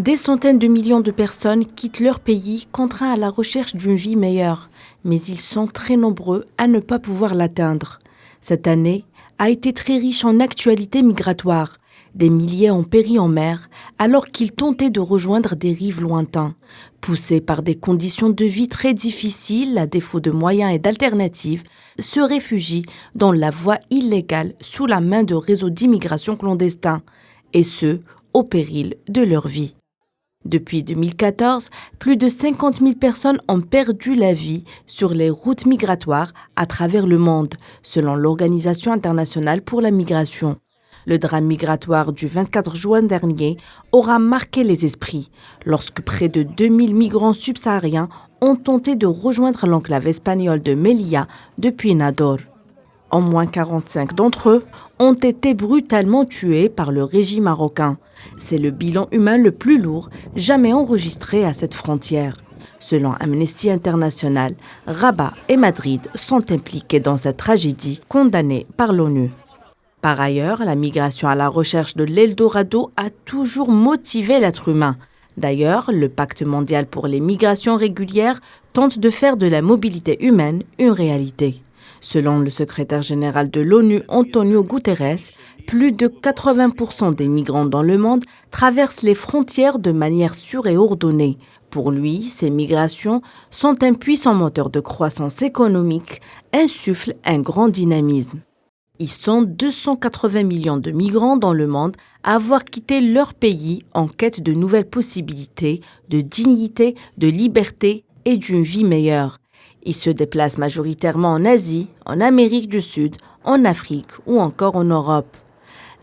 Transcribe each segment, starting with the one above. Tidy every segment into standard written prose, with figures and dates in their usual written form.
Des centaines de millions de personnes quittent leur pays contraints à la recherche d'une vie meilleure, mais ils sont très nombreux à ne pas pouvoir l'atteindre. Cette année a été très riche en actualités migratoires. Des milliers ont péri en mer alors qu'ils tentaient de rejoindre des rives lointains. Poussés par des conditions de vie très difficiles, à défaut de moyens et d'alternatives, se réfugient dans la voie illégale sous la main de réseaux d'immigration clandestins, et ce, au péril de leur vie. Depuis 2014, plus de 50 000 personnes ont perdu la vie sur les routes migratoires à travers le monde, selon l'Organisation internationale pour la migration. Le drame migratoire du 24 juin dernier aura marqué les esprits, lorsque près de 2000 migrants subsahariens ont tenté de rejoindre l'enclave espagnole de Melilla depuis Nador. Au moins 45 d'entre eux ont été brutalement tués par le régime marocain. C'est le bilan humain le plus lourd jamais enregistré à cette frontière. Selon Amnesty International, Rabat et Madrid sont impliqués dans cette tragédie condamnée par l'ONU. Par ailleurs, la migration à la recherche de l'Eldorado a toujours motivé l'être humain. D'ailleurs, le Pacte mondial pour les migrations régulières tente de faire de la mobilité humaine une réalité. Selon le secrétaire général de l'ONU, Antonio Guterres, plus de 80% des migrants dans le monde traversent les frontières de manière sûre et ordonnée. Pour lui, ces migrations sont un puissant moteur de croissance économique, insufflent un grand dynamisme. Ils sont 280 millions de migrants dans le monde à avoir quitté leur pays en quête de nouvelles possibilités, de dignité, de liberté et d'une vie meilleure. Ils se déplacent majoritairement en Asie, en Amérique du Sud, en Afrique ou encore en Europe.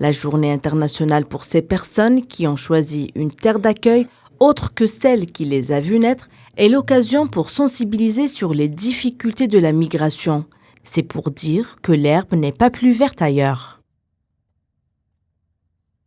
La journée internationale pour ces personnes qui ont choisi une terre d'accueil autre que celle qui les a vues naître est l'occasion pour sensibiliser sur les difficultés de la migration. C'est pour dire que l'herbe n'est pas plus verte ailleurs.